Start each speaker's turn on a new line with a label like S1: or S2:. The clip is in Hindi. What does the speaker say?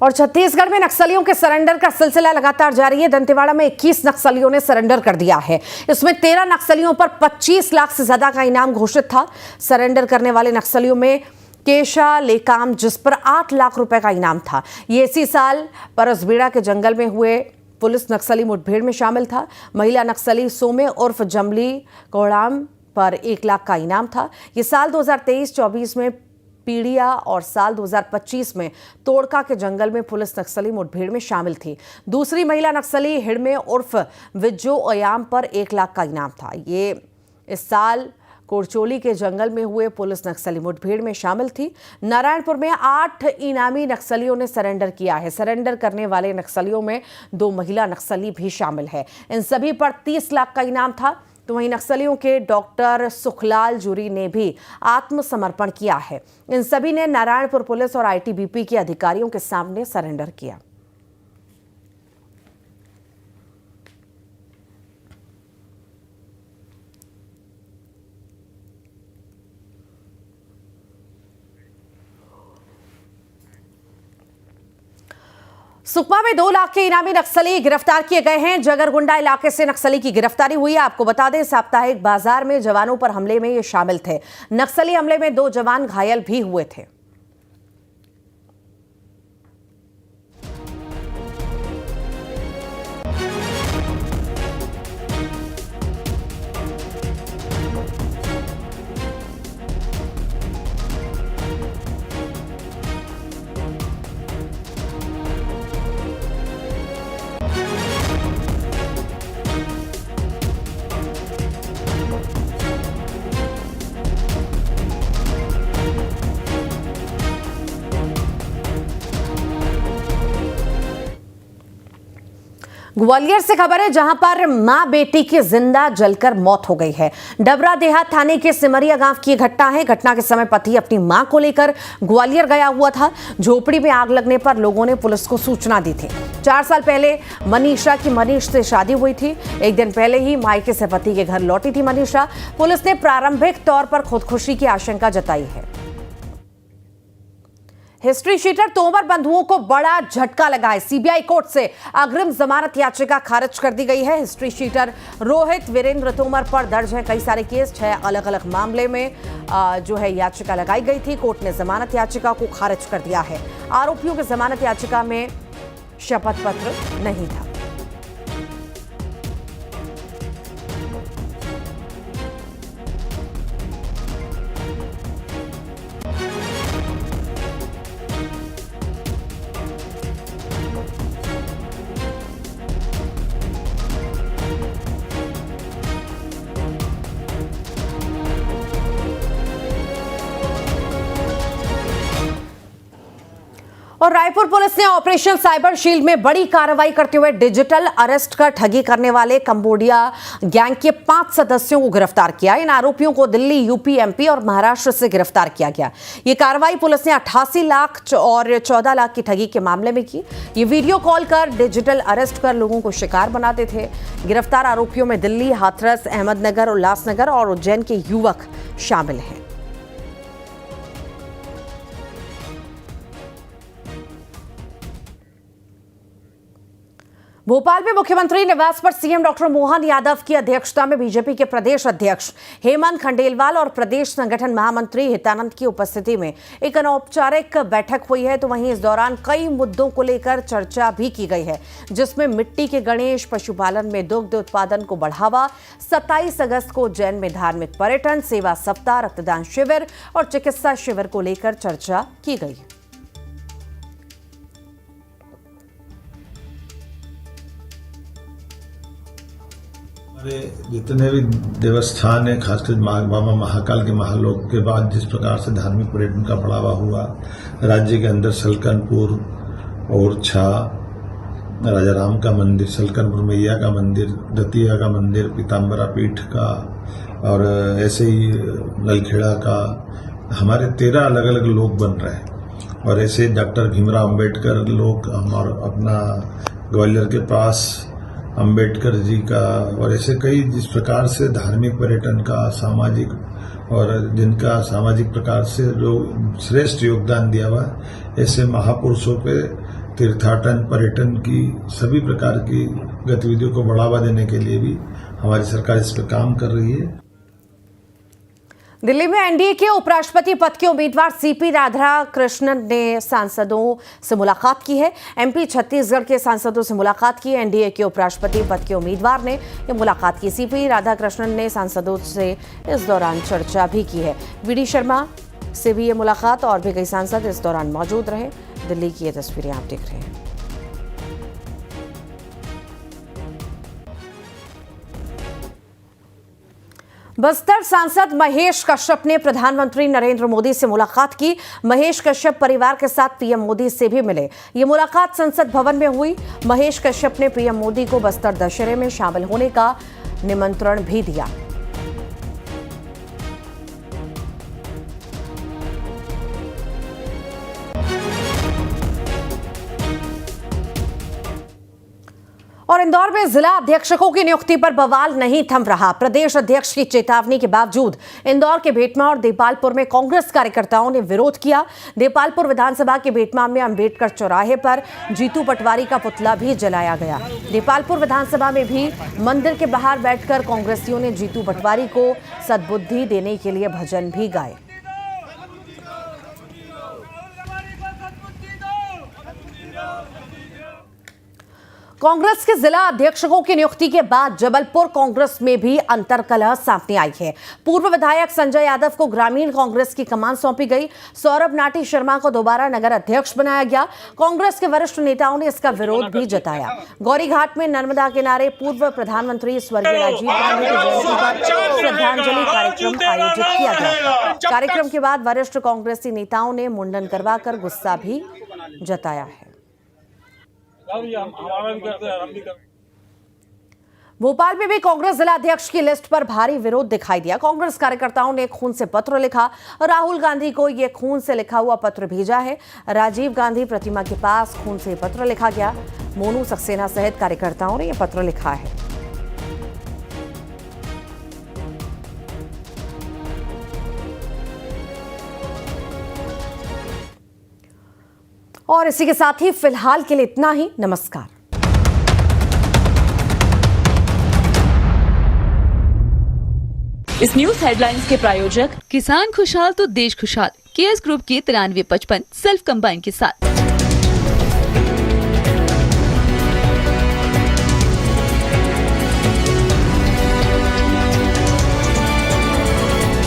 S1: और छत्तीसगढ़ में नक्सलियों के सरेंडर का सिलसिला लगातार जारी है। दंतेवाड़ा में 21 नक्सलियों ने सरेंडर कर दिया है। इसमें 13 नक्सलियों पर 25 लाख से ज्यादा का इनाम घोषित था। सरेंडर करने वाले नक्सलियों में केशा लेकाम, जिस पर 8 लाख रुपए का इनाम था। ये इसी साल परसबीड़ा के जंगल में हुए पुलिस नक्सली मुठभेड़ में शामिल था। महिला नक्सली सोमे उर्फ जमली कोड़ाम पर 1 लाख का इनाम था। ये साल 2023-24 में पीड़िया और साल 2025 में तोड़का के जंगल में पुलिस नक्सली मुठभेड़ में शामिल थी। दूसरी महिला नक्सली हिड़मे उर्फ विज्जो ओयाम पर 1 लाख का इनाम था। ये इस साल कोरचोली के जंगल में हुए पुलिस नक्सली मुठभेड़ में शामिल थी। नारायणपुर में 8 इनामी नक्सलियों ने सरेंडर किया है। सरेंडर करने वाले नक्सलियों में 2 महिला नक्सली भी शामिल है। इन सभी पर 30 लाख का इनाम था। तो वहीं नक्सलियों के डॉक्टर सुखलाल जुरी ने भी आत्मसमर्पण किया है। इन सभी ने नारायणपुर पुलिस और आईटीबीपी के अधिकारियों के सामने सरेंडर किया। सुकमा में 2 लाख के इनामी नक्सली गिरफ्तार किए गए हैं। जगरगुंडा इलाके से नक्सली की गिरफ्तारी हुई है। आपको बता दें, साप्ताहिक बाजार में जवानों पर हमले में ये शामिल थे। नक्सली हमले में 2 जवान घायल भी हुए थे। ग्वालियर से खबर है, जहां पर मां बेटी की जिंदा जलकर मौत हो गई है। डबरा देहात थाने के सिमरिया गांव की घटना है। घटना के समय पति अपनी मां को लेकर ग्वालियर गया हुआ था। झोपड़ी में आग लगने पर लोगों ने पुलिस को सूचना दी थी। 4 साल पहले मनीषा की मनीष से शादी हुई थी। 1 दिन पहले ही मायके से पति के घर लौटी थी मनीषा। पुलिस ने प्रारंभिक तौर पर खुदकुशी की आशंका जताई है। हिस्ट्री शीटर तोमर बंधुओं को बड़ा झटका लगा है। सीबीआई कोर्ट से अग्रिम जमानत याचिका खारिज कर दी गई है। हिस्ट्री शीटर रोहित वीरेंद्र तोमर पर दर्ज है कई सारे केस। 6 अलग अलग मामले में जो है याचिका लगाई गई थी। कोर्ट ने जमानत याचिका को खारिज कर दिया है। आरोपियों के जमानत याचिका में शपथ पत्र नहीं था। और रायपुर पुलिस ने ऑपरेशन साइबर शील्ड में बड़ी कार्रवाई करते हुए डिजिटल अरेस्ट कर ठगी करने वाले कंबोडिया गैंग के 5 सदस्यों को गिरफ्तार किया। इन आरोपियों को दिल्ली, यूपी, एमपी और महाराष्ट्र से गिरफ्तार किया गया। ये कार्रवाई पुलिस ने 88 लाख और 14 लाख की ठगी के मामले में की। ये वीडियो कॉल कर डिजिटल अरेस्ट कर लोगों को शिकार बनाते थे। गिरफ्तार आरोपियों में दिल्ली, हाथरस, अहमदनगर, उल्लासनगर और उज्जैन के युवक शामिल हैं। भोपाल में मुख्यमंत्री निवास पर सीएम डॉक्टर मोहन यादव की अध्यक्षता में बीजेपी के प्रदेश अध्यक्ष हेमंत खंडेलवाल और प्रदेश संगठन महामंत्री हितानंद की उपस्थिति में एक अनौपचारिक बैठक हुई है। तो वहीं इस दौरान कई मुद्दों को लेकर चर्चा भी की गई है, जिसमें मिट्टी के गणेश, पशुपालन में दुग्ध उत्पादन को बढ़ावा, 27 अगस्त को उज्जैन में धार्मिक पर्यटन, सेवा सप्ताह, रक्तदान शिविर और चिकित्सा शिविर को लेकर चर्चा की गई।
S2: हमारे जितने भी देवस्थान है, खासकर बाबा महाकाल के महालोक के बाद जिस प्रकार से धार्मिक पर्यटन का बढ़ावा हुआ, राज्य के अंदर सलकनपुर, ओरछा, राजा राम का मंदिर, सलकनपुर मैया का मंदिर, दतिया का मंदिर, पीताम्बरा पीठ का और ऐसे ही ललखेड़ा का, हमारे 13 अलग अलग लोक बन रहे हैं। और ऐसे डॉक्टर भीमराव अंबेडकर लोक, हमारा अपना ग्वालियर के पास अंबेडकर जी का, और ऐसे कई जिस प्रकार से धार्मिक पर्यटन का, सामाजिक और जिनका सामाजिक प्रकार से जो श्रेष्ठ योगदान दिया हुआ, ऐसे महापुरुषों पे तीर्थाटन पर्यटन की सभी प्रकार की गतिविधियों को बढ़ावा देने के लिए भी हमारी सरकार इस पर काम कर रही है।
S1: दिल्ली में एनडीए के उपराष्ट्रपति पद के उम्मीदवार सीपी राधाकृष्णन ने सांसदों से मुलाकात की है। एमपी छत्तीसगढ़ के सांसदों से मुलाकात की। एनडीए के उपराष्ट्रपति पद के उम्मीदवार ने यह मुलाकात की। सीपी राधाकृष्णन ने सांसदों से इस दौरान चर्चा भी की है। वीडी शर्मा से भी ये मुलाकात और भी कई सांसद इस दौरान मौजूद रहे। दिल्ली की ये तस्वीरें आप देख रहे हैं। बस्तर सांसद महेश कश्यप ने प्रधानमंत्री नरेंद्र मोदी से मुलाकात की। महेश कश्यप परिवार के साथ पीएम मोदी से भी मिले। ये मुलाकात संसद भवन में हुई। महेश कश्यप ने पीएम मोदी को बस्तर दशहरे में शामिल होने का निमंत्रण भी दिया। और इंदौर में जिला अध्यक्षकों की नियुक्ति पर बवाल नहीं थम रहा। प्रदेश अध्यक्ष की चेतावनी के बावजूद इंदौर के भेटमा और देपालपुर में कांग्रेस कार्यकर्ताओं ने विरोध किया। देपालपुर विधानसभा के भेटमा में अंबेडकर चौराहे पर जीतू पटवारी का पुतला भी जलाया गया। देपालपुर विधानसभा में भी मंदिर के बाहर बैठकर कांग्रेसियों ने जीतू पटवारी को सद्बुद्धि देने के लिए भजन भी गाए। कांग्रेस के जिला अध्यक्षकों की नियुक्ति के बाद जबलपुर कांग्रेस में भी अंतर्कलह सामने आई है। पूर्व विधायक संजय यादव को ग्रामीण कांग्रेस की कमान सौंपी गई। सौरभ नाटी शर्मा को दोबारा नगर अध्यक्ष बनाया गया। कांग्रेस के वरिष्ठ नेताओं ने इसका विरोध भी जताया। गौरीघाट में नर्मदा किनारे पूर्व प्रधानमंत्री स्वर्गीय राजीव गांधी की जयंती पर श्रद्धांजलि कार्यक्रम आयोजित किया गया। कार्यक्रम के बाद वरिष्ठ कांग्रेसी नेताओं ने मुंडन करवाकर गुस्सा भी जताया है। भोपाल में भी कांग्रेस जिला अध्यक्ष की लिस्ट पर भारी विरोध दिखाई दिया। कांग्रेस कार्यकर्ताओं ने खून से पत्र लिखा। राहुल गांधी को यह खून से लिखा हुआ पत्र भेजा है। राजीव गांधी प्रतिमा के पास खून से पत्र लिखा गया। मोनू सक्सेना सहित कार्यकर्ताओं ने यह पत्र लिखा है। और इसी के साथ ही फिलहाल के लिए इतना ही। नमस्कार।
S3: इस न्यूज हेडलाइंस के प्रायोजक
S4: किसान खुशहाल तो देश खुशहाल। केएस ग्रुप की 9355 सेल्फ कंबाइन के साथ।